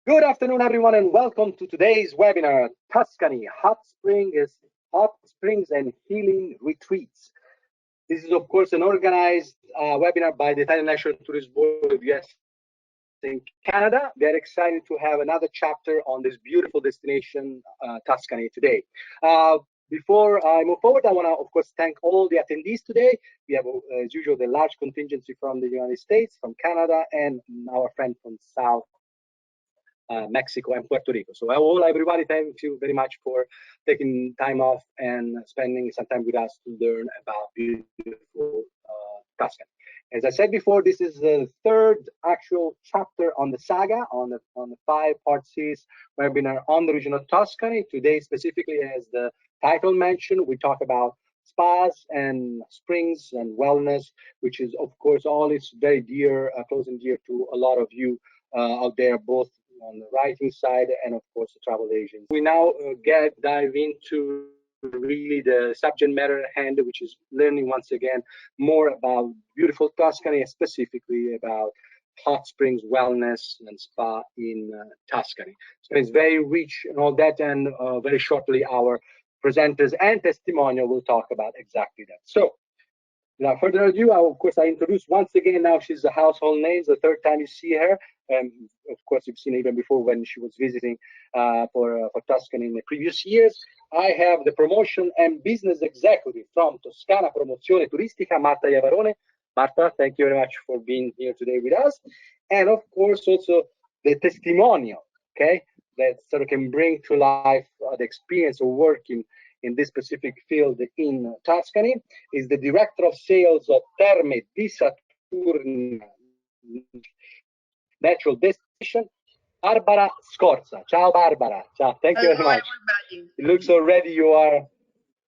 Good afternoon, everyone, and welcome to today's webinar, Tuscany, Hot Springs and Healing Retreats. This is, of course, an organized webinar by the Italian National Tourist Board of US in Canada. They're excited to have another chapter on this beautiful destination, Tuscany, today. Before I move forward, I want to, of course, thank all the attendees today. We have, as usual, the large contingency from the United States, from Canada, and our friend from South Mexico and Puerto Rico. So everybody, thank you very much for taking time off and spending some time with us to learn about beautiful Tuscany. As I said before, this is the third actual chapter on the saga, on the 5-part series webinar on the region of Tuscany. Today, specifically, as the title mentioned, we talk about spas and springs and wellness, which is, of course, always very dear, close and dear to a lot of you out there, both on the writing side and, of course, the travel agents. We now dive into really the subject matter at hand, which is learning once again more about beautiful Tuscany, and specifically about hot springs, wellness, and spa in Tuscany. So it's very rich and all that, and very shortly our presenters and testimonial will talk about exactly that. So without further ado, I introduce once again, now she's a household name, the third time you see her. And of course, you've seen her even before when she was visiting for Tuscany in the previous years. I have the promotion and business executive from Toscana Promozione Turistica, Marta Iavarone. Marta, thank you very much for being here today with us. And of course, also the testimonial, okay, that sort of can bring to life the experience of working in this specific field in Tuscany, is the Director of Sales of Terme di Saturno Natural Destination, Barbara Scorza. Ciao, Barbara. Ciao. Thank you very much. Everybody. It looks already you are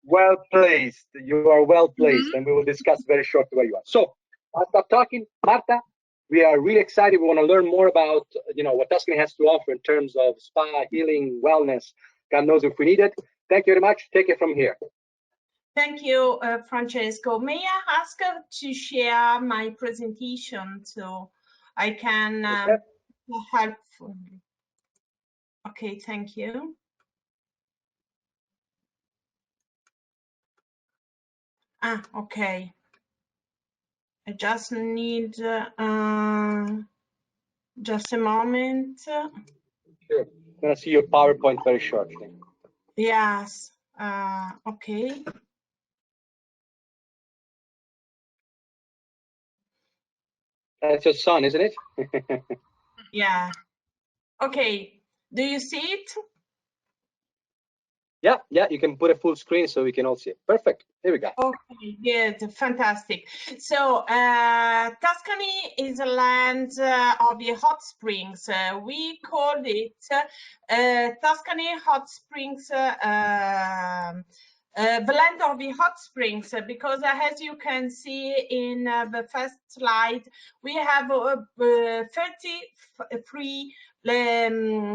well placed. You are well placed, and we will discuss very shortly where you are. So I'll stop talking. Marta, we are really excited. We want to learn more about what Tuscany has to offer in terms of spa, healing, wellness. God knows if we need it. Thank you very much. Take it from here. Thank you, Francesco. May I ask to share my presentation so I can help? Okay, thank you. Okay. I just need just a moment. Sure. I'm going to see your PowerPoint very shortly. Yes. Okay. That's your son, isn't it? Yeah. Okay. Do you see it? Yeah, you can put a full screen so we can all see it. Perfect. Here we go. Okay, good, fantastic. So Tuscany is a land of the hot springs. We called it Tuscany Hot Springs, blend of the hot springs, because as you can see in the first slide, we have 33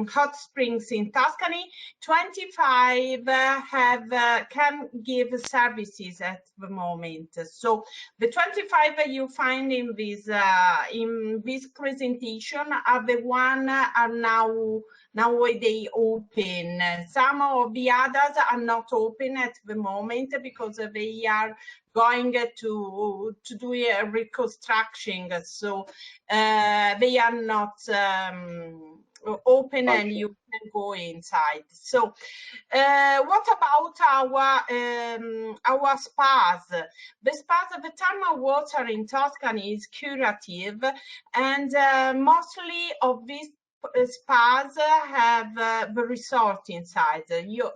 hot springs in Tuscany. 25 can give services at the moment. So the 25 that you find in this presentation are the one are nowadays open. Some of the others are not open at the moment because they are going to do a reconstruction, so they are not open and you can go inside. So what about our spas? The spas, the thermal water in Tuscany is curative, and mostly of these spas have the resort inside.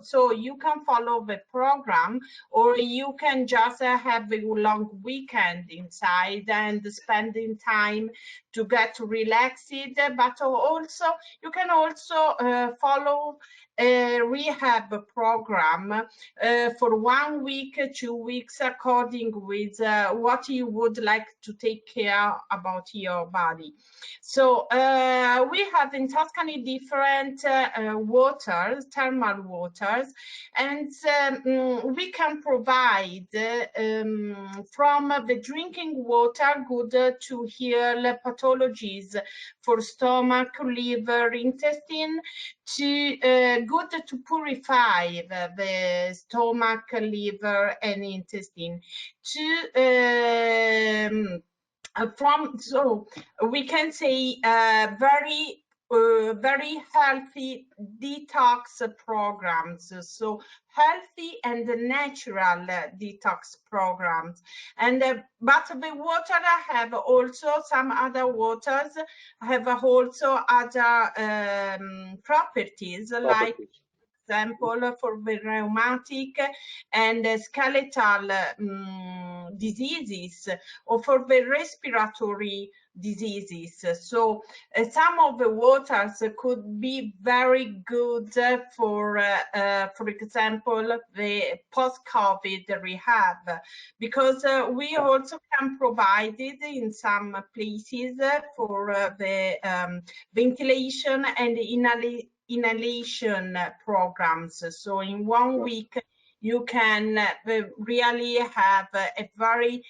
So you can follow the program, or you can just have a long weekend inside and spending time to get relaxed. But also you can also follow a rehab program for 1 week, 2 weeks, according with what you would like to take care about your body. So we have in Tuscany different waters, thermal waters, and we can provide from the drinking water good to heal pathologies for stomach, liver, intestine, to good to purify the stomach, liver, and intestine. So we can say very healthy detox programs, so healthy and natural detox programs. And but the water have also some other waters have also other properties, like example for the rheumatic and skeletal diseases, or for the respiratory diseases. So some of the waters could be very good for example, the post-COVID rehab, because we also can provide it in some places for the ventilation and inhalation programs. So in 1 week, you can really have a very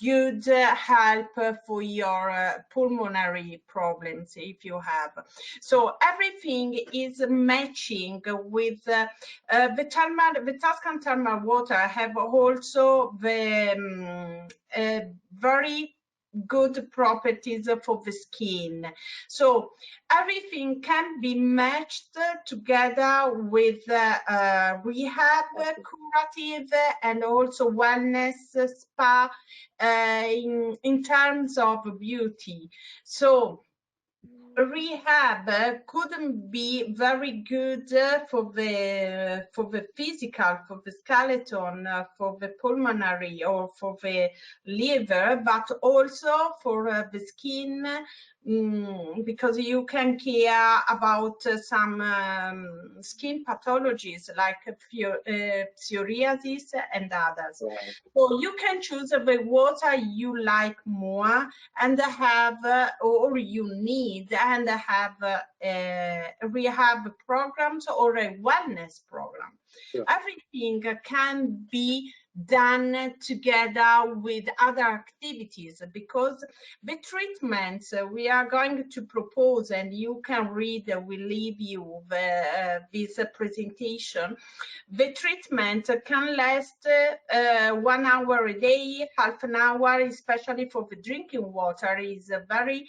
good help for your pulmonary problems if you have. So everything is matching with the Tuscan thermal water have also the very good properties for the skin. So everything can be matched together with rehab, curative, and also wellness spa in terms of beauty. So rehab couldn't be very good for the physical, for the skeleton, for the pulmonary, or for the liver, but also for the skin, because you can care about some skin pathologies like psoriasis and others. Right. So you can choose the water you like more and have, or you need, and have rehab programs or a wellness program. Sure. Everything can be done together with other activities, because the treatments we are going to propose, and you can read, we leave you this presentation. The treatment can last 1 hour a day, half an hour, especially for the drinking water is a very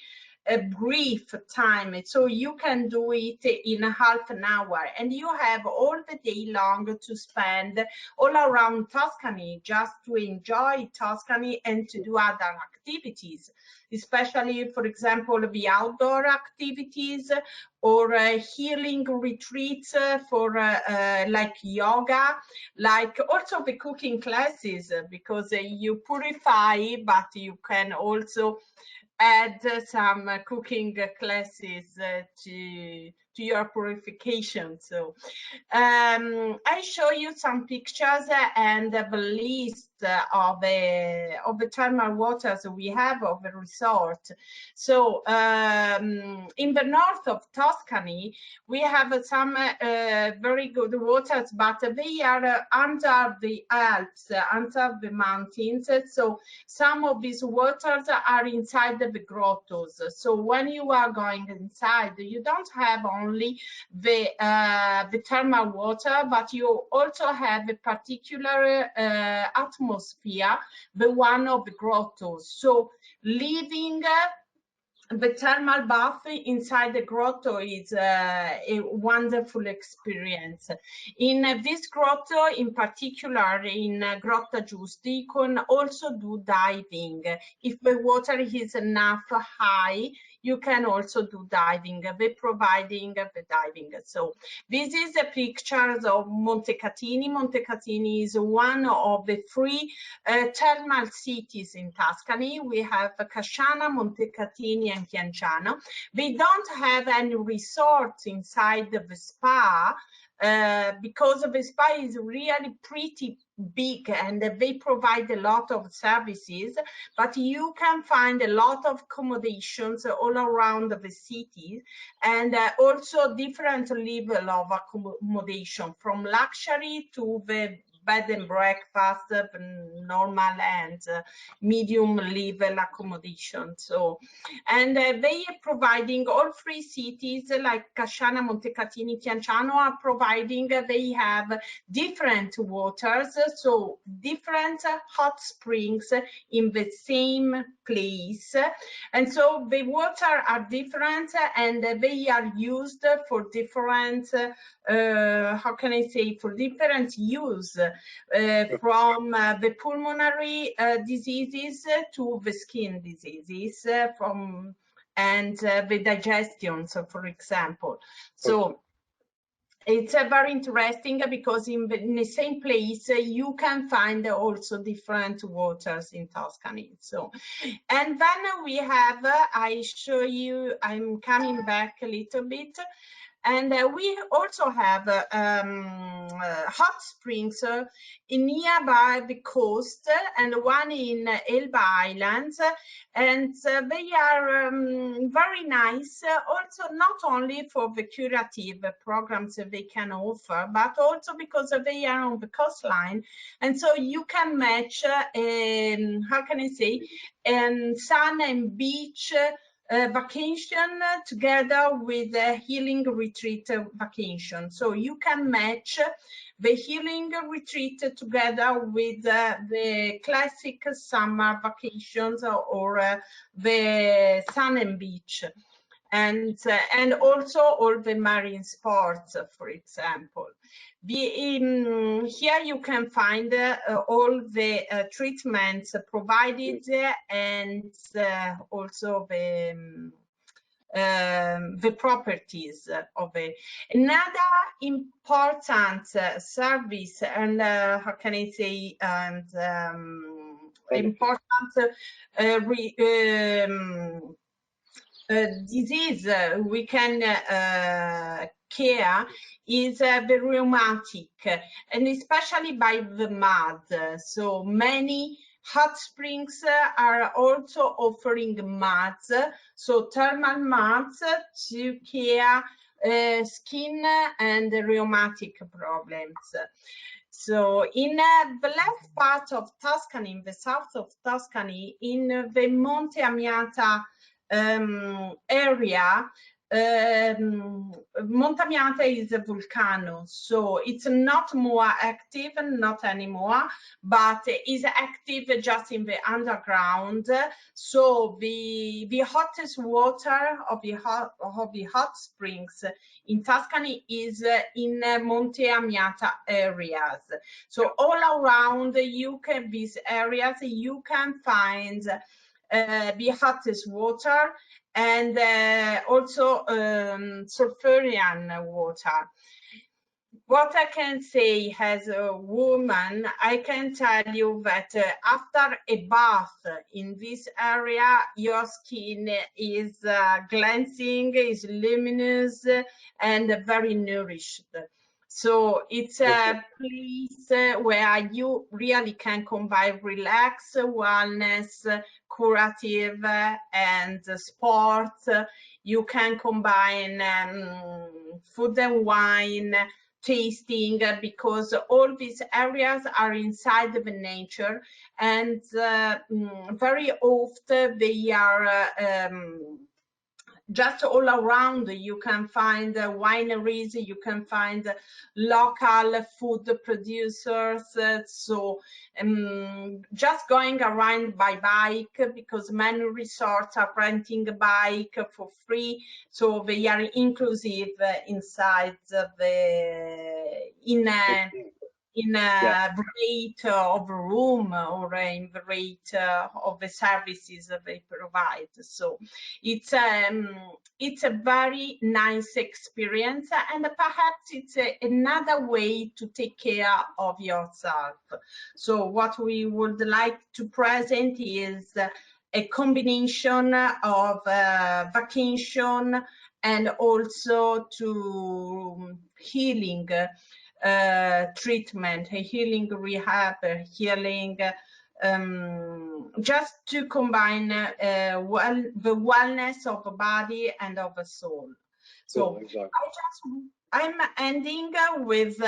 brief time, so you can do it in half an hour, and you have all the day long to spend all around Tuscany just to enjoy Tuscany and to do other activities, especially, for example, the outdoor activities or healing retreats for like yoga, like also the cooking classes, because you purify, but you can also add some cooking classes to your purification. So I show you some pictures and the list of the thermal waters we have of the resort. So in the north of Tuscany, we have some very good waters, but they are under the Alps, under the mountains. So some of these waters are inside the grottos. So when you are going inside, you don't have only the thermal water, but you also have a particular atmosphere, the one of the grottos. So living the thermal bath inside the grotto is a wonderful experience. In this grotto, in particular in Grotta Giusti, you can also do diving. If the water is enough high, you can also do diving. They're providing the diving. So this is a picture of Montecatini. Montecatini is one of the 3 thermal cities in Tuscany. We have Casciana, Montecatini, and Chianciano. They don't have any resorts inside the spa, because the spa is really pretty big and they provide a lot of services, but you can find a lot of accommodations all around the city, and also different level of accommodation, from luxury to the bed and breakfast, normal and medium level accommodation. So, and they are providing, all three cities like Casciana, Montecatini, Chianciano are providing, they have different waters, so different hot springs in the same place. And so the water are different and they are used for different, how can I say, for different use, from the pulmonary diseases to the skin diseases, and the digestion, so for example. So it's very interesting because in the same place you can find also different waters in Tuscany. So, and then we have, I show you, I'm coming back a little bit. And we also have hot springs in nearby the coast, and one in Elba Islands, and they are very nice. Also, not only for the curative programs that they can offer, but also because they are on the coastline, and so you can match, how can I say, sun and beach vacation together with a healing retreat vacation. So you can match the healing retreat together with the classic summer vacations or the sun and beach. And also all the marine sports, for example. Here you can find all the treatments provided and also the properties of it. Another important service, and how can I say, and important disease we can care is the rheumatic, and especially by the mud. So many hot springs are also offering muds, so thermal muds to care skin and rheumatic problems. So in the left part of Tuscany, in the south of Tuscany, in the Monte Amiata area, Monte Amiata is a volcano, so it's not more active, not anymore, but is active just in the underground. So the hottest water of the hot springs in Tuscany is in Monte Amiata areas. So all around these areas you can find the hottest water, and also sulfurian water. What I can say as a woman, I can tell you that after a bath in this area, your skin is glancing, is luminous, and very nourished. So it's a place where you really can combine relax, wellness, curative, and sport. You can combine food and wine, tasting, because all these areas are inside the nature, and very often they are just all around. You can find wineries, you can find local food producers. So just going around by bike, because many resorts are renting a bike for free, so they are inclusive inside in a rate of room, or in the rate of the services that they provide. So it's a very nice experience, and perhaps it's another way to take care of yourself. So what we would like to present is a combination of vacation and also to healing treatment, a healing rehab, healing, just to combine the wellness of a body and of a soul. So exactly. I'm ending with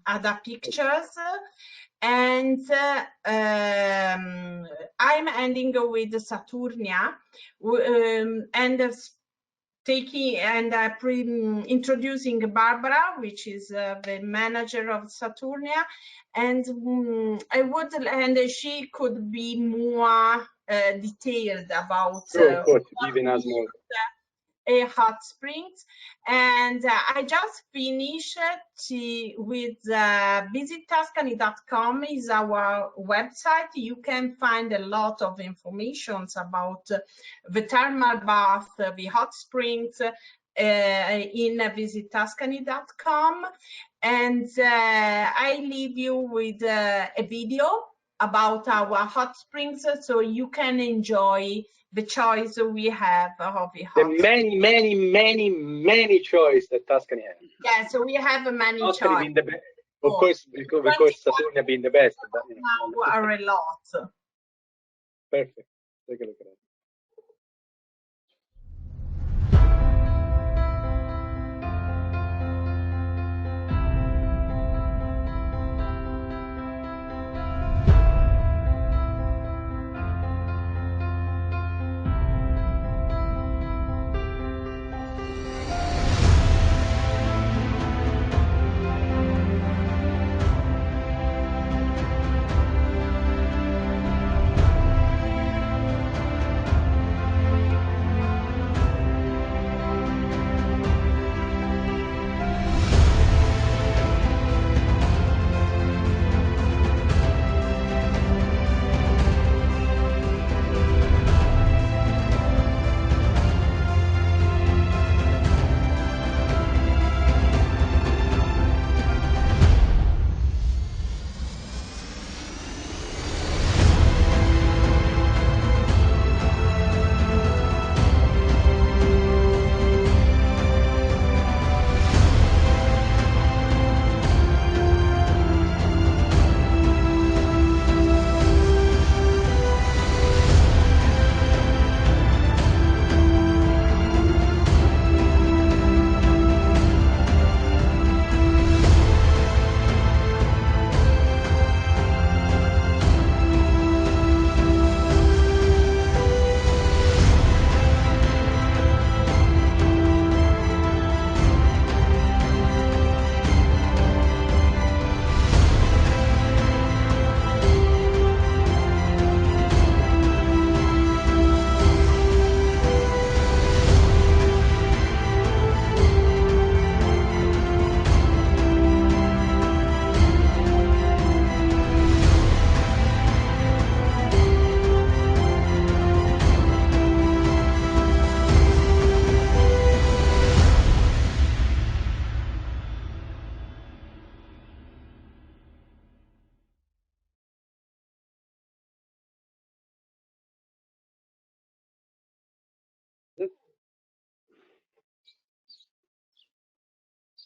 other pictures, and I'm ending with Saturnia, and taking and introducing Barbara, which is the manager of Saturnia, and she could be more detailed about of course, giving us more. hot springs. And I just finished with visittuscany.com is our website. You can find a lot of information about the thermal bath, the hot springs, in visittuscany.com. And I leave you with a video about our hot springs, so you can enjoy the choice we have of the hot many choice that Tuscany has. Yeah, so we have many Tuscany choice. being the best, of course, because Saturnia being the best. But, you know, now are a lot. Perfect. Take a look at it.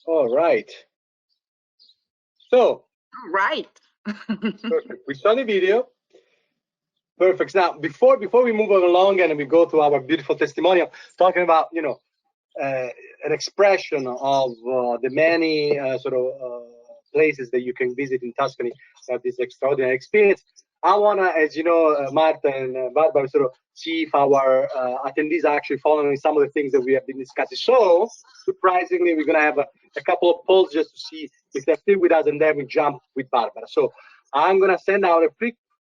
All right. So. All right. Perfect. We saw the video. Perfect. Now, before we move along and we go to our beautiful testimonial, talking about, you know, an expression of the many places that you can visit in Tuscany to have this extraordinary experience. I want to, as you know, Marta and Barbara, sort of see if our attendees are actually following some of the things that we have been discussing. So, surprisingly, we're going to have a couple of polls just to see if they're still with us, and then we jump with Barbara. So, I'm going to send out a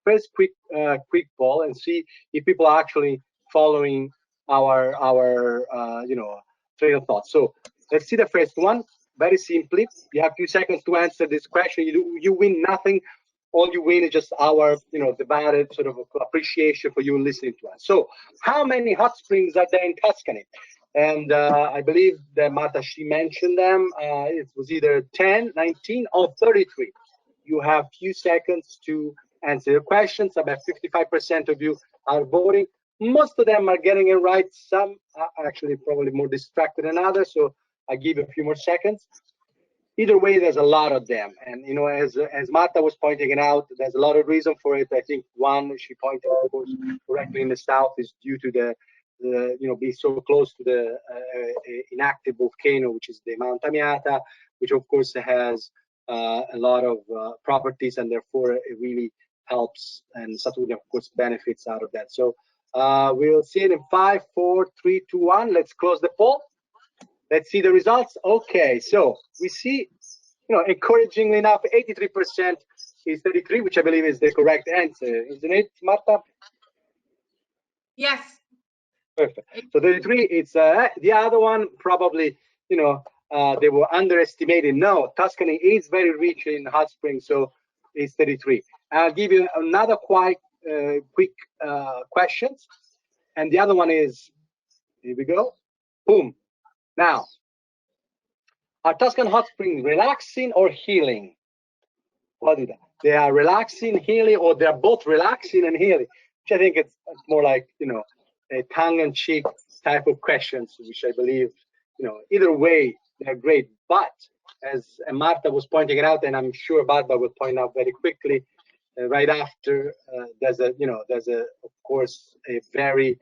first quick poll and see if people are actually following our you know, train of thought. So let's see the first one. Very simply, you have a few seconds to answer this question. You win nothing. All you win is just our, you know, divided sort of appreciation for you listening to us. So how many hot springs are there in Tuscany? And I believe that Marta, she mentioned them. It was either 10, 19, or 33. You have few seconds to answer your questions. About 55% of you are voting. Most of them are getting it right. Some are actually probably more distracted than others. So I give a few more seconds. either way, there's a lot of them. And, you know, as Marta was pointing it out, there's a lot of reason for it. I think one, she pointed, of course, correctly in the south is due to the you know, be so close to the inactive volcano, which is the Mount Amiata, which of course has a lot of properties, and therefore it really helps, and Saturnia of course benefits out of that. So we'll see it in 5, 4, 3, 2, 1. Let's close the poll. Let's see the results. Okay, so we see, you know, encouragingly enough, 83% is 33, which I believe is the correct answer, isn't it, Marta? Yes. Perfect. So 33, it's the other one probably, you know, they were underestimated. No, Tuscany is very rich in hot springs, so it's 33. I'll give you another quite quick questions, and the other one is, here we go, boom. Now, are Tuscan hot springs relaxing or healing? What is that? They are relaxing, healing, or they're both relaxing and healing, which I think it's more like, you know, a tongue-in-cheek type of questions, which I believe, you know, either way, they're great. But as Marta was pointing it out, and I'm sure Barbara will point out very quickly, right after, there's a, you know, of course, a very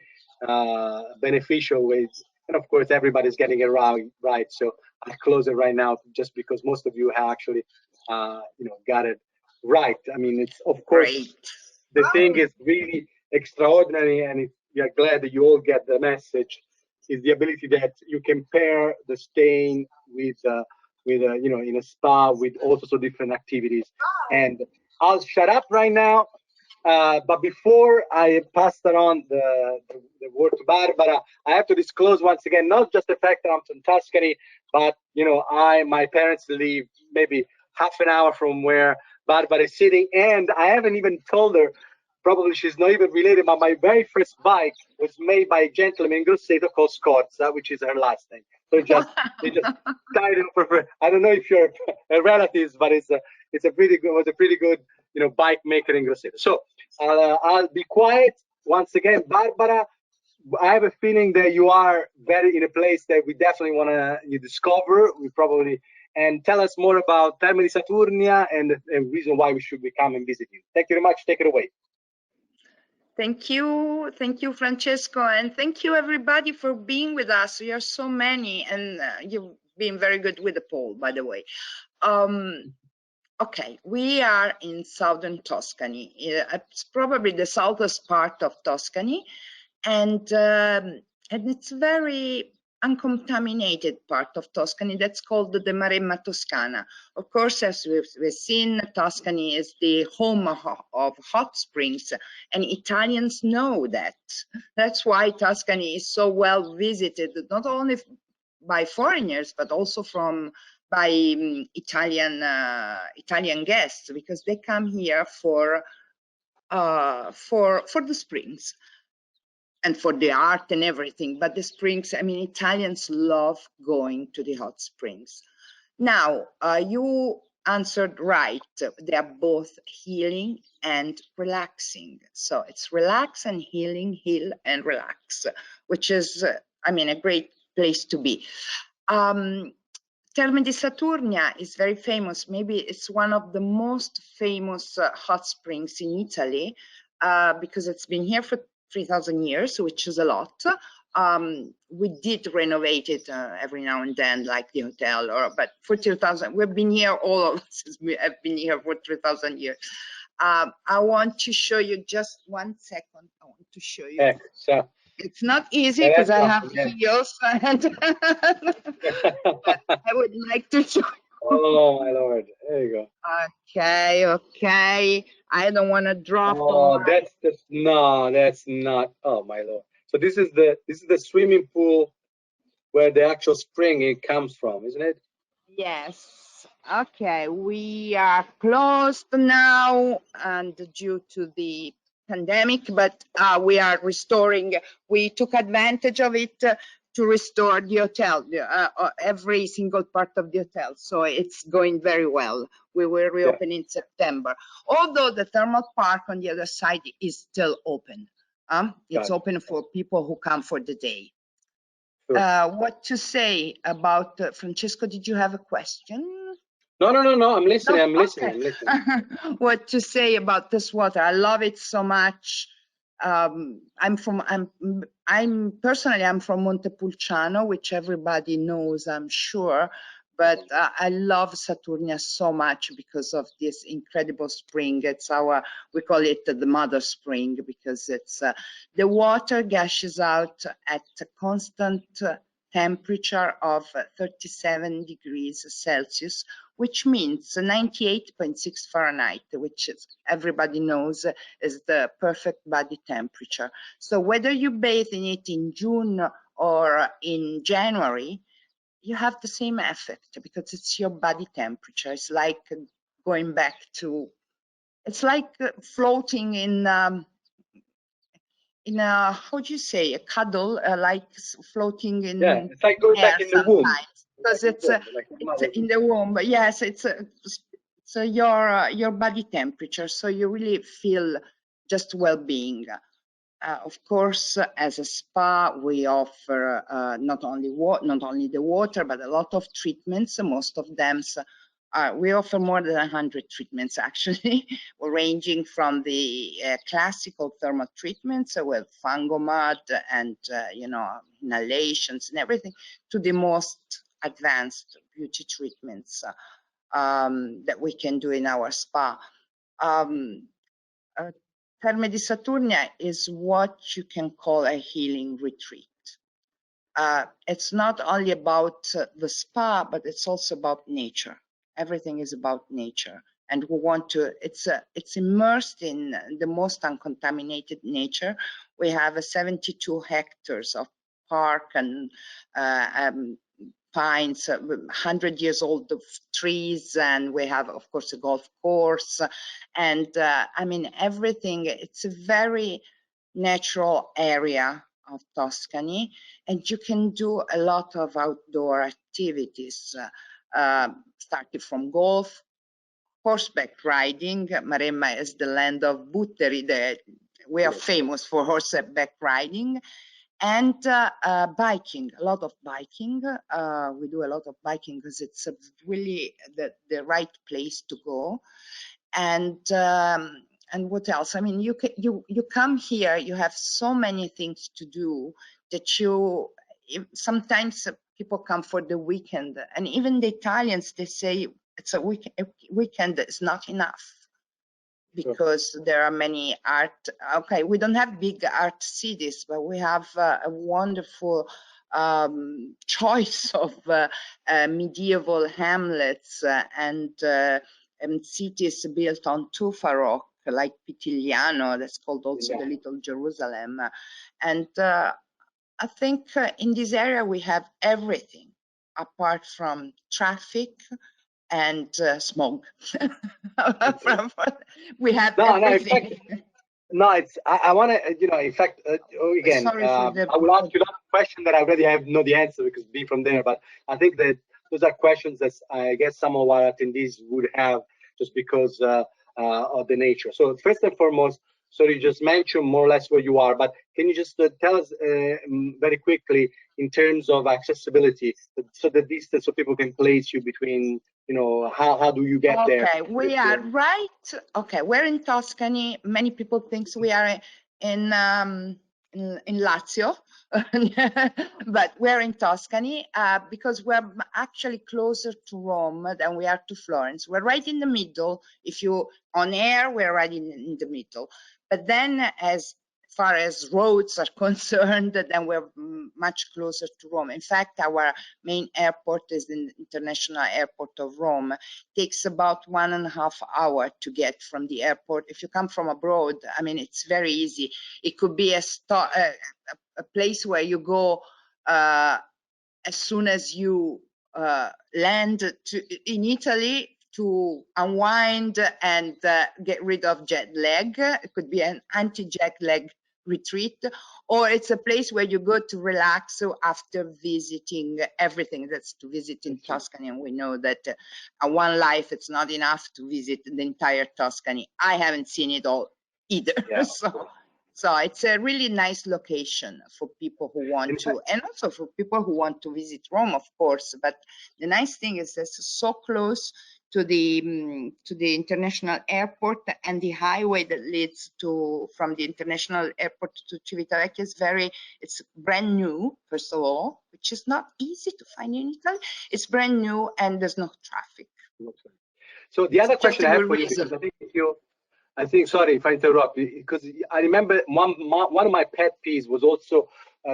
beneficial way. And of course, everybody's getting it right. So I'll close it right now, just because most of you have actually, you know, got it right. I mean, it's, of course, great. The thing is really extraordinary, and we are glad that you all get the message, is the ability that you can pair the staying with you know, in a spa with all sorts of different activities. And I'll shut up right now. But before I pass on the word to Barbara, I have to disclose once again, not just the fact that I'm from Tuscany, but, you know, my parents live maybe half an hour from where Barbara is sitting, and I haven't even told her, probably she's not even related, but my very first bike was made by a gentleman in Grosseto called Scorza, which is her last name. So they just tied it for, I don't know if you're a relative, but it was a pretty good, you know, bike maker in Grosseto. So I'll be quiet. Once again, Barbara, I have a feeling that you are very in a place that we definitely want to discover. We probably, and tell us more about Terme di Saturnia and the reason why we should come and visit you. Thank you very much. Take it away. Thank you, Francesco, and thank you everybody for being with us. We are so many, and you've been very good with the poll, by the way. Okay, we are in southern Tuscany. It's probably the southest part of Tuscany, and it's very uncontaminated part of Tuscany that's called the Maremma Toscana. Of course, as we've seen, Tuscany is the home of hot springs, and Italians know that. That's why Tuscany is so well visited, not only by foreigners, but also by Italian guests, because they come here for the springs and for the art and everything. But the springs, I mean, Italians love going to the hot springs. Now, you answered right. They are both healing and relaxing. So it's relax and healing, heal and relax, which is, I mean, a great place to be. Terme di Saturnia is very famous. Maybe it's one of the most famous hot springs in Italy, because it's been here for 3,000 years, which is a lot. We did renovate it every now and then, like the hotel, but for 2,000, we've been here, all of us have been here for 3,000 years. I want to show you just 1 second. I want to show you. So it's not easy because I have heels, and but I would like to show you. Oh my Lord! There you go. Okay. I don't want to drop. Oh, that's not. Oh my Lord! So this is the swimming pool where the actual spring it comes from, isn't it? Yes. Okay, we are closed now, and due to the pandemic, but we are restoring. We took advantage of it to restore the hotel, every single part of the hotel. So it's going very well. We will reopen in September. Although the thermal park on the other side is still open. It's open for people who come for the day. Sure. What to say about Francesco? Did you have a question? No, I'm listening. No, I'm listening. okay. I'm listening. What to say about this water? I love it so much. I'm personally from Montepulciano, which everybody knows, I'm sure. But I love Saturnia so much because of this incredible spring. It's we call it the mother spring, because it's the water gushes out at a constant temperature of 37 degrees Celsius, which means 98.6 Fahrenheit, which is, everybody knows is the perfect body temperature. So whether you bathe in it in June or in January, you have the same effect because it's your body temperature. It's like going back to, it's like floating in a, how do you say, a cuddle, like floating in it's like going air back in the womb. sometimes, because it's in the womb. But yes, it's your body temperature, so you really feel just well-being. Of course, as a spa, we offer not only the water, but a lot of treatments. Most of them, we offer more than 100 treatments, actually, ranging from the classical thermal treatments with fungo mud and inhalations and everything, to the most advanced beauty treatments that we can do in our spa. Terme di Saturnia is what you can call a healing retreat. It's not only about the spa, but it's also about nature. Everything is about nature. And we want to, it's immersed in the most uncontaminated nature. We have 72 hectares of park and pines, 100 years old of trees, and we have, of course, a golf course, and I mean everything. It's a very natural area of Tuscany, and you can do a lot of outdoor activities, starting from golf, horseback riding. Maremma is the land of Butteri. We are famous for horseback riding. And biking, a lot of biking. We do a lot of biking because it's really the right place to go. And what else? I mean, you come here, you have so many things to do that sometimes people come for the weekend, and even the Italians, they say it's a weekend is not enough, because there are many art. Okay, we don't have big art cities, but we have a wonderful choice of medieval hamlets and cities built on Tufa, like Pitigliano, that's called also the Little Jerusalem. And I think in this area we have everything apart from traffic and smog. We have everything. I want to, in fact, again, I will ask you that question that I already know the answer because be from there, but I think that those are questions that I guess some of our attendees would have just because of the nature. So first and foremost, so you just mentioned more or less where you are, but can you just tell us very quickly in terms of accessibility, so the distance so people can place you between, how do you get there? Okay, we are right. Okay, we're in Tuscany. Many people think we are in Lazio, but we're in Tuscany because we're actually closer to Rome than we are to Florence. We're right in the middle. If you on air, we're right in the middle. But then, as far as roads are concerned, then we're much closer to Rome. In fact, our main airport is the International Airport of Rome. It takes about 1.5 hours to get from the airport. If you come from abroad, I mean, it's very easy. It could be a place where you go as soon as you land in Italy to unwind and get rid of jet lag. It could be an anti-jet lag retreat, or it's a place where you go to relax after visiting everything that's to visit in Tuscany. And we know that one life, it's not enough to visit the entire Tuscany. I haven't seen it all either. Yeah. So it's a really nice location for people who want to, and also for people who want to visit Rome, of course. But the nice thing is it's so close to the international airport, and the highway that leads from the international airport to Civitavecchia is it's brand new, first of all, which is not easy to find in Italy. It's brand new and there's no traffic. So the other question I have for you, reason. because I think, sorry if I interrupt, because I remember one of my pet peeves was also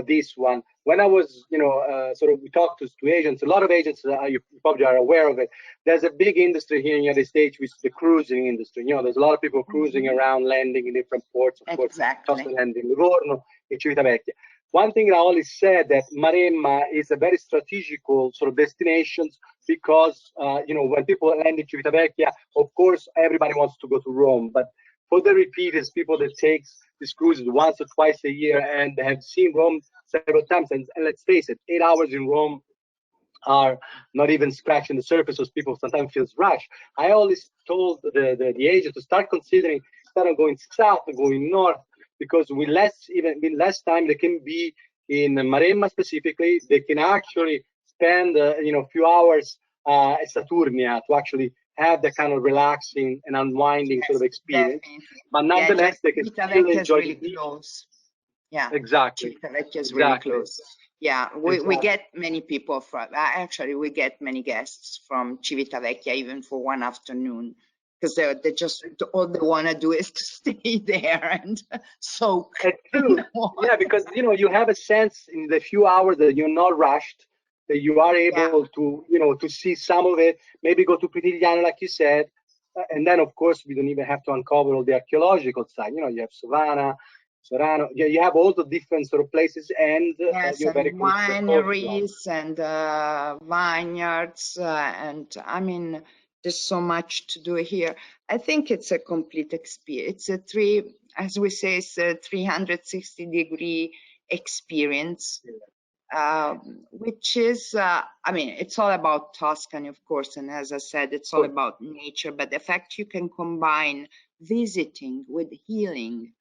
this one. When I was, sort of, we talked to agents, a lot of agents, you probably are aware of it. There's a big industry here in the United States, which is the cruising industry. There's a lot of people cruising around, landing in different ports, of course, Toscana landing, Livorno, and Civitavecchia. One thing I always said that Maremma is a very strategical sort of destination because, when people land in Civitavecchia, of course, everybody wants to go to Rome. But for the repeaters, people that takes these cruises once or twice a year and have seen Rome several times, and let's face it, 8 hours in Rome are not even scratching the surface, so people sometimes feels rushed. I always told the agent to start considering, instead of going south and going north, because with less time they can be in Maremma specifically, they can actually spend a few hours at Saturnia to actually have that kind of relaxing and unwinding sort of experience. Definitely. But nonetheless, they can still enjoy really the close. Yeah, exactly. Civitavecchia is really close. Yeah, we get many people from, actually we get many guests from Civitavecchia even for one afternoon, because they just, all they want to do is to stay there and soak. Yeah, because you have a sense in the few hours that you're not rushed, that you are able to to see some of it, maybe go to Pritigliano like you said, and then of course we don't even have to uncover all the archaeological side. You have Savannah, Sorano, you have all the different sort of places, and you're very close to wineries and vineyards, and I mean, there's so much to do here. I think it's a complete experience. It's as we say, it's a 360-degree experience, which is, I mean, it's all about Tuscany, of course, and as I said, it's all about nature, but the fact you can combine visiting with healing,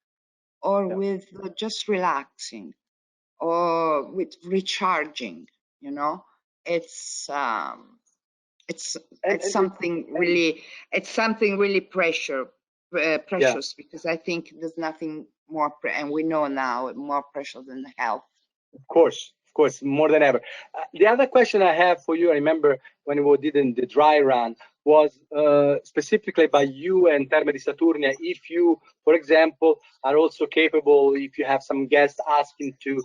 or with just relaxing, or with recharging, it's something really precious, because I think there's nothing more, and we know now, more precious than health. Of course, more than ever. The other question I have for you, I remember when we did in the dry run, was specifically by you and Terme di Saturnia, if you, for example, are also capable, if you have some guests asking to,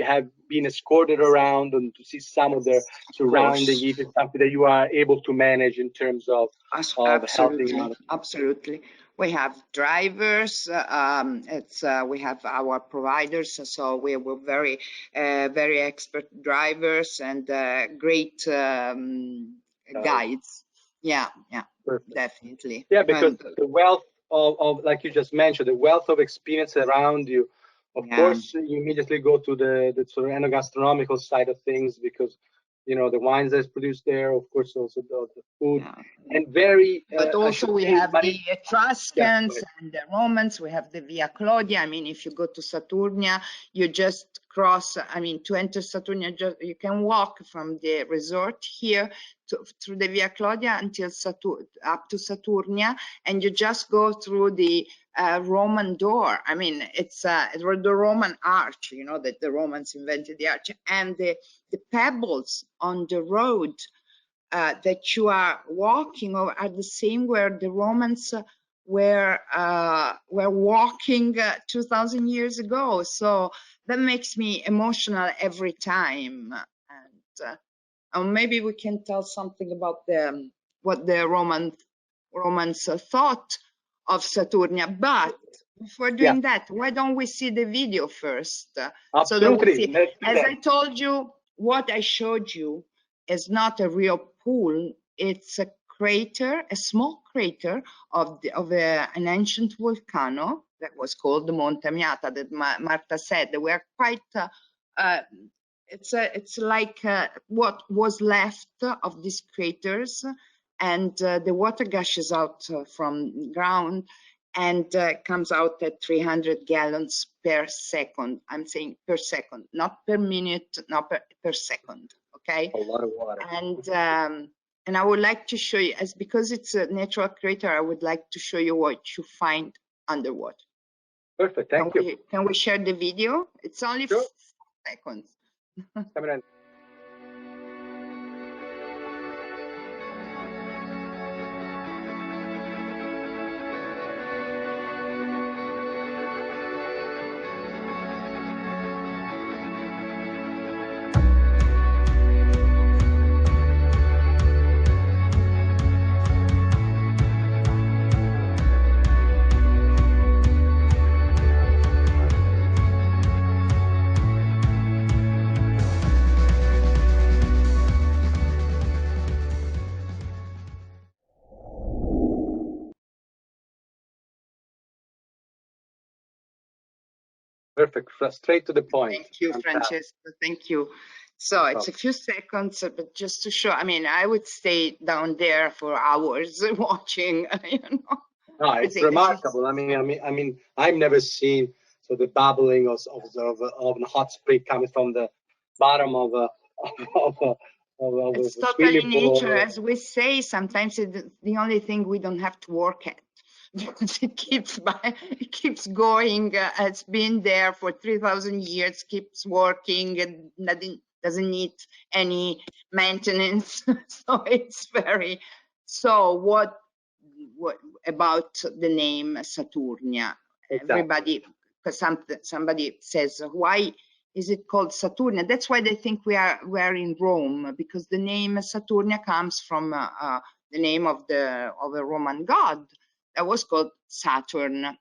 have been escorted around and to see some of the surrounding, if it's something that you are able to manage in terms of helping. Absolutely. We have drivers. We have our providers, so we were very expert drivers and great guides. Yeah, perfect. Definitely. Yeah, because the wealth of, like you just mentioned, the wealth of experience around you. Of course, you immediately go to the sort of enogastronomical side of things, because the wines that's produced there, of course, also the food, and but also we have the Etruscans and the Romans. We have the Via Claudia. I mean, if you go to Saturnia, you just cross. I mean, to enter Saturnia, you can walk from the resort here through the Via Claudia until up to Saturnia, and you just go through the Roman door. I mean, it's the Roman arch, that the Romans invented the arch, and the pebbles on the road that you are walking over are the same where the Romans were walking 2,000 years ago. So that makes me emotional every time. And maybe we can tell something about what the Romans thought of Saturnia. But before doing that, why don't we see the video first? Absolutely. So that we see. As I told you, what I showed you is not a real pool. It's a crater, a small crater of an ancient volcano that was called the Monte Amiata, that Marta said. They were quite. It's like what was left of these craters, and the water gushes out from ground and comes out at 300 gallons per second. I'm saying per second, not per minute, not per second. Okay. A lot of water. And And I would like to show you, because it's a natural crater, I would like to show you what you find underwater. Perfect. Thank you. Can we share the video? It's only Sure. 4 seconds. Cameron. Perfect. Straight to the point. Thank you, Francesco. Thank you. So it's a few seconds, but just to show, I mean, I would stay down there for hours watching, you know. No, it's remarkable. I mean, I've never seen the bubbling of a hot spring coming from the bottom of a it's totally nature, as we say. Sometimes it's the only thing we don't have to work at. Because it keeps going. It's been there for 3,000 years, keeps working, and doesn't need any maintenance. So it's very. So what about the name Saturnia? Exactly. Everybody, because somebody says, why is it called Saturnia? That's why they think we are in Rome, because the name Saturnia comes from the name of a Roman god that was called Saturn,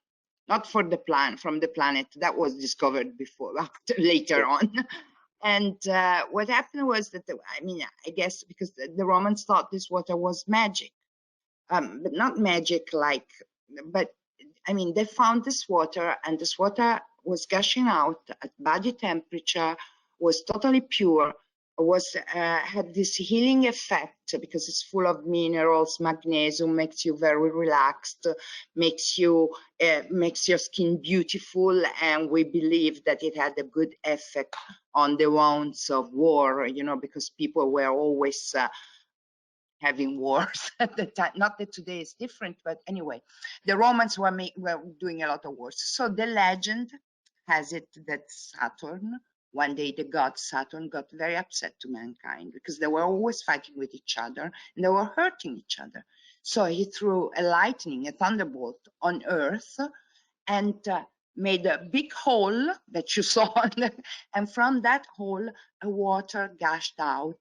not from the planet that was discovered later on. And what happened was that, I guess because the Romans thought this water was magic, but not magic but they found this water, and this water was gushing out at body temperature, was totally pure, had this healing effect because it's full of minerals. Magnesium makes you very relaxed, makes your skin beautiful, and we believe that it had a good effect on the wounds of war, because people were always having wars at the time. Not that today is different, but anyway, the Romans were doing a lot of wars. So the legend has it that Saturn, one day the god Saturn got very upset to mankind because they were always fighting with each other and they were hurting each other. So he threw a thunderbolt on Earth, and made a big hole that you saw, and from that hole, a water gushed out,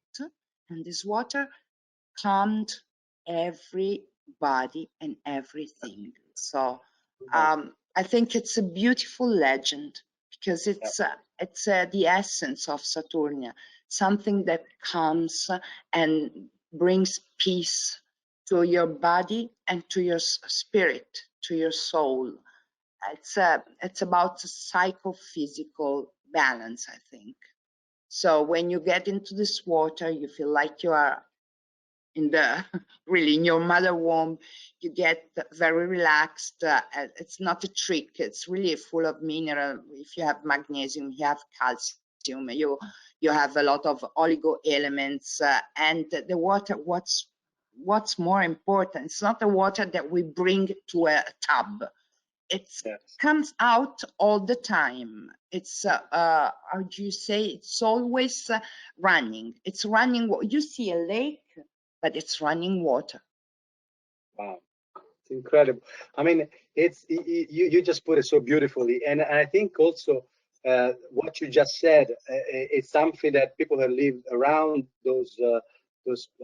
and this water calmed everybody and everything. So I think it's a beautiful legend because it's the essence of Saturnia, something that calms and brings peace to your body and to your spirit, to your soul. It's about psychophysical balance, I think. So when you get into this water, you feel like you are in your mother womb. You get very relaxed. It's not a trick. It's really full of mineral. If you have magnesium, you have calcium. You have a lot of oligo elements, and the water. What's more important? It's not the water that we bring to a tub. It comes out all the time. It's how do you say? It's always running. It's running. You see a lake, but it's running water. Wow, it's incredible. I mean, you just put it so beautifully, and I think also what you just said is something that people have lived around those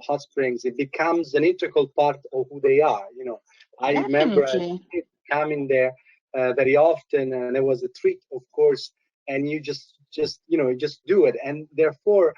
hot springs. It becomes an integral part of who they are. I remember coming there very often, and it was a treat, of course. And you just do it, and therefore.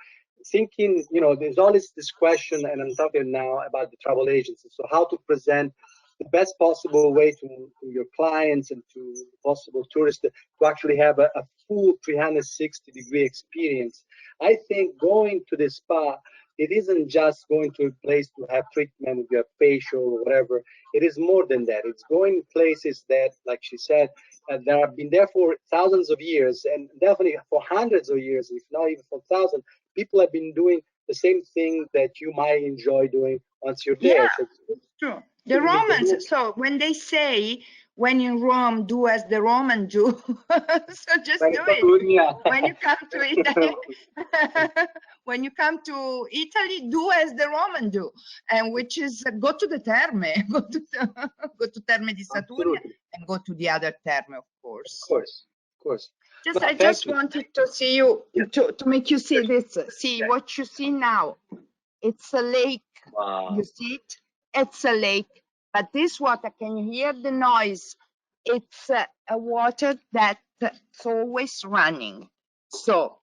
Thinking, there's always this question, and I'm talking now about the travel agencies. So how to present the best possible way to your clients and to possible tourists to actually have a full 360-degree experience. I think going to the spa, it isn't just going to a place to have treatment, if you have facial or whatever. It is more than that. It's going places that, like she said, that have been there for thousands of years, and definitely for hundreds of years, if not even for thousands. People have been doing the same thing that you might enjoy doing once you're Yeah, there. So it's true. The Romans, so when they say, when in Rome, do as the Roman do, so just do it. When you come to Italy, when you come to Italy, do as the Roman do, and which is go to the Terme, go to Terme di Saturnia, and go to the other Terme, of course. Of course. Just, No, I just wanted to see you, to make you see this, Yeah. what you see now. It's a lake. Wow. You see it? It's a lake. But this water, can you hear the noise? It's a water that's always running. So,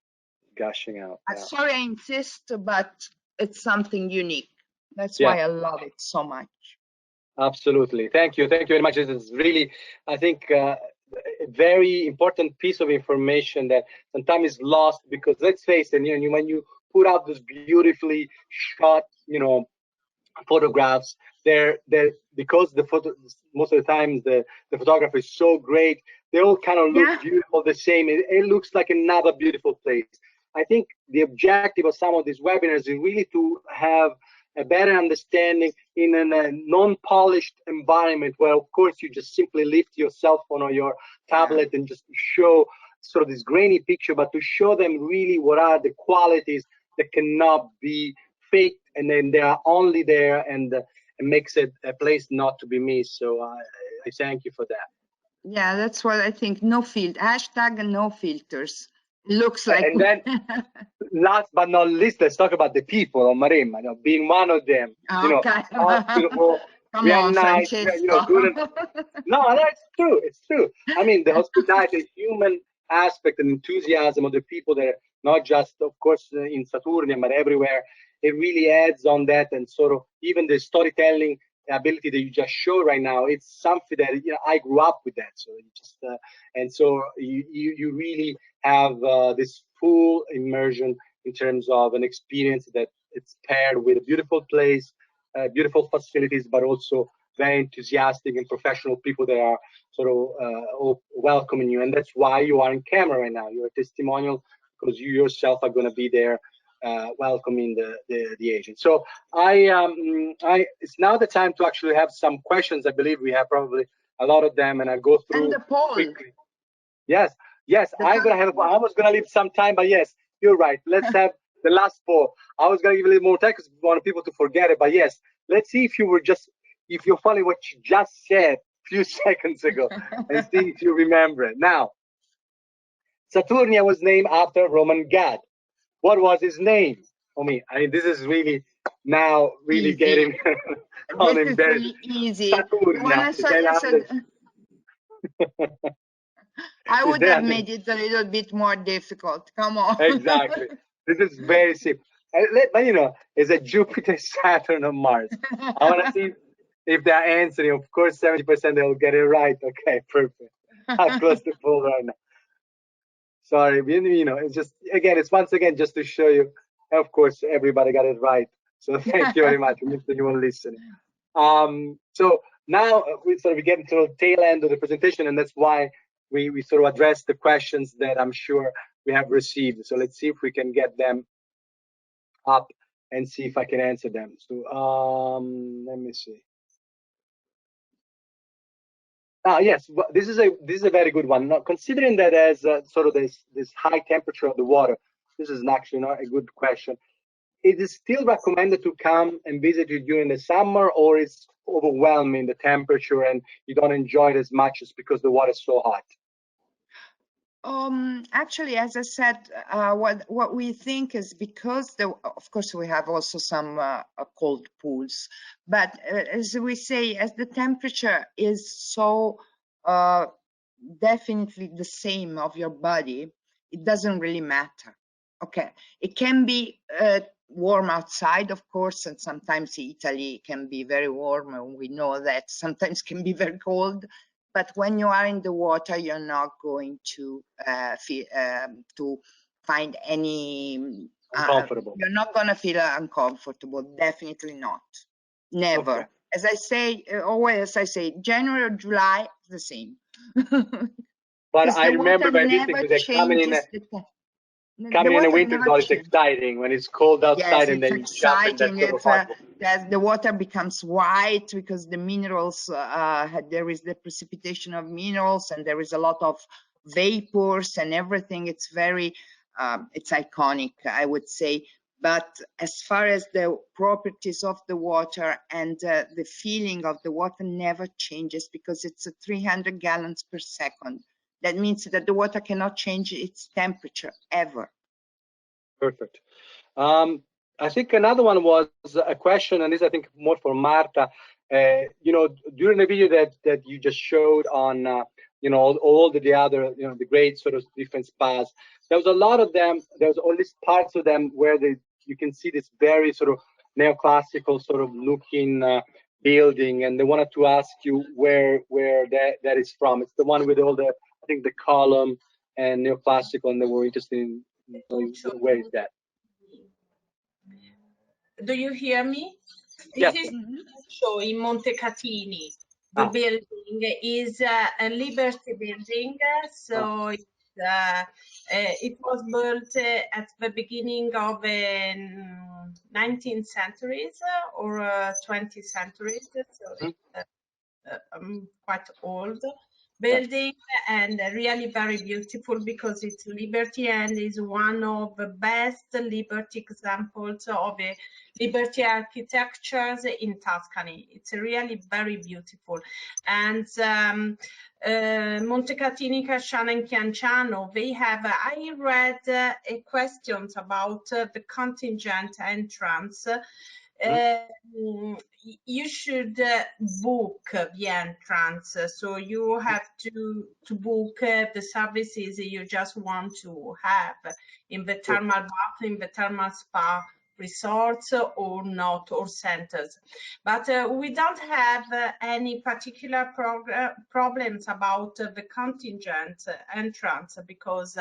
Gushing out. Yeah. sorry I insist, but it's something unique. That's why I love it so much. Absolutely. Thank you. Thank you very much. This is really, I think, a very important piece of information that sometimes is lost, because let's face it, when you put out those beautifully shot, photographs, they're because the photo, most of the time the photographer is so great, they all kind of look beautiful the same. It looks like another beautiful place. I think the objective of some of these webinars is really to have a better understanding in a non-polished environment, where of course you just simply lift your cell phone or your tablet and just show sort of this grainy picture, but to show them really what are the qualities that cannot be faked, and then they are only there, and it makes it a place not to be missed. So I thank you for that. Yeah, that's what I think. No filter, hashtag no filters. Looks like. And then last but not least, let's talk about the people of Maremma, being one of them. Okay. Hospitable, Come on, nice, Francesco. good. No, that's true. It's true. I mean, the hospitality, human aspect and enthusiasm of the people there, not just, of course, in Saturnia, but everywhere. It really adds on that, and sort of even the storytelling ability that you just show right now. It's something that I grew up with that. So you just and so you really have this full immersion in terms of an experience that it's paired with a beautiful place, beautiful facilities, but also very enthusiastic and professional people that are sort of welcoming you. And that's why you are in camera right now. You're a testimonial, because you yourself are going to be there welcoming the agent. So it's now the time to actually have some questions. I believe we have probably a lot of them, and I'll go through and the poll quickly. Yes, I was gonna leave some time, but yes, you're right. Let's have the last poll. I was gonna give a little more time because we want people to forget it, but yes, let's see if you're following what you just said a few seconds ago, and see if you remember it. Now, Saturnia was named after Roman god. What was his name? I mean, this is really now really easy. getting on This is really easy. I would have made it a little bit more difficult. Come on. Exactly. This is very simple. But it's a Jupiter, Saturn, or Mars. I want to see if they're answering. Of course, 70% they'll get it right. Okay, perfect. I'll close the poll right now. Sorry, it's just, again, it's once again just to show you. Of course, everybody got it right. So thank you very much for anyone listening. So now we sort of get into the tail end of the presentation, and that's why we sort of address the questions that I'm sure we have received. So let's see if we can get them up and see if I can answer them. So let me see. Yes, this is a very good one. Now, considering that as sort of this high temperature of the water, this is actually not a good question. It is still recommended to come and visit you during the summer, or it's overwhelming the temperature and you don't enjoy it as much as because the water is so hot? Actually, as I said, what we think is because of course we have also some cold pools, but as we say, as the temperature is so definitely the same of your body, it doesn't really matter. Okay, it can be warm outside, of course, and sometimes Italy can be very warm, and we know that sometimes can be very cold. But when you are in the water, you're not going to find any uncomfortable. You're not going to feel uncomfortable. Definitely not. Never. Okay. As I say, always I say, January or July, the same. But I remember by this thing, they're coming in. coming in the winter, it's exciting when it's cold outside, and then you jump in that sort of hot water. The water becomes white because the minerals, there is the precipitation of minerals, and there is a lot of vapors and everything. It's very, it's iconic, I would say. But as far as the properties of the water and the feeling of the water never changes, because it's 300 gallons per second. That means that the water cannot change its temperature ever. Perfect. I think another one was a question, and this I think more for Marta. You know, during the video that you just showed on, you know, all the other, you know, the great sort of different spas, there was a lot of them. There was at least parts of them where you can see this very sort of neoclassical sort of looking building, and they wanted to ask you where that is from. It's the one with all the, I think, the column and neoclassical, and they were interested in where is that. Do you hear me? Yes. This is show in Montecatini. The building is a Liberty building, so it was built at the beginning of 19th centuries or 20th centuries, so it's quite old building, and really very beautiful because it's Liberty and is one of the best Liberty examples of Liberty architectures in Tuscany. It's really very beautiful. And Montecatini, Casciano and Chianciano, they have, I read questions about the contingent entrance. You should book the entrance, so you have to book the services you just want to have in the thermal bath, in the thermal spa resorts or not, or centers. But we don't have any particular problems about the contingent entrance, because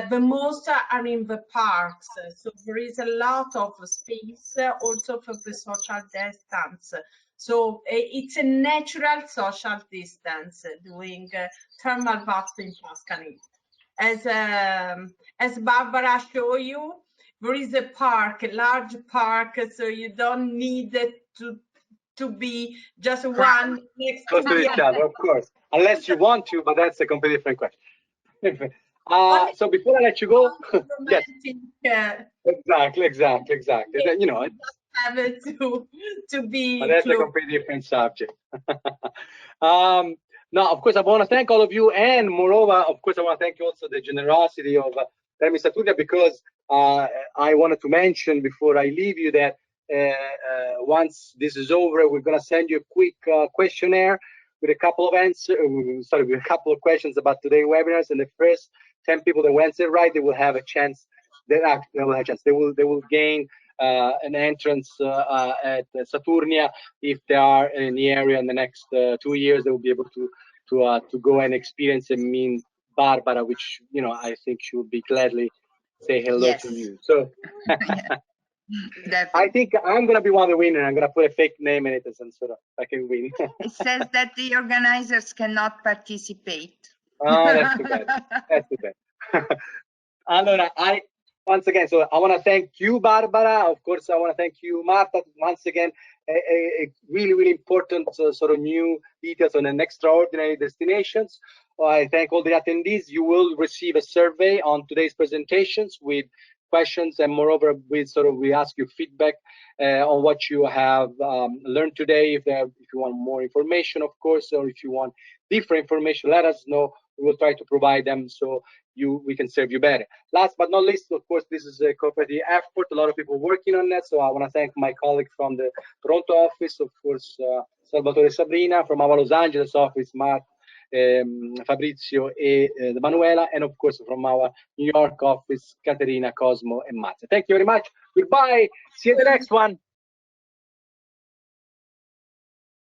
the most are in the parks, so there is a lot of space also for the social distance. So it's a natural social distance doing thermal baths in Tuscany. As Barbara showed you, there is a park, a large park, so you don't need to be just one next to each other, of course, unless you want to, but that's a completely different question. So before I let you go, yes, exactly. You know, have it to be. But that's a completely different subject. Now, of course, I want to thank all of you, and moreover, of course, I want to thank you also the generosity of Terme Saturnia, because I wanted to mention before I leave you that once this is over, we're going to send you a quick questionnaire with a couple of with a couple of questions about today's webinars, and the first 10 people that will answer right, they will have a chance. They will gain an entrance at Saturnia. If they are in the area in the next 2 years, they will be able to go and experience and meet Barbara, which, you know, I think she will be gladly say hello to you. So I think I'm gonna be one of the winners. I'm gonna put a fake name in it and sort of I can win. It says that the organizers cannot participate. Oh, that's too bad. That's too bad. Allora, once again, so I want to thank you, Barbara. Of course, I want to thank you, Marta. Once again, a really important sort of new details on an extraordinary destinations. I thank all the attendees. You will receive a survey on today's presentations with questions, and moreover, we ask you feedback on what you have learned today. If you want more information, of course, or if you want different information, let us know. We will try to provide them so we can serve you better. Last but not least, of course, this is a cooperative effort. A lot of people working on that. So I want to thank my colleague from the Toronto office, of course, Salvatore Sabrina, from our Los Angeles office, Mark, Fabrizio and Manuela, and of course from our New York office, Caterina, Cosmo, and Mazza. Thank you very much. Goodbye. See you in the next one.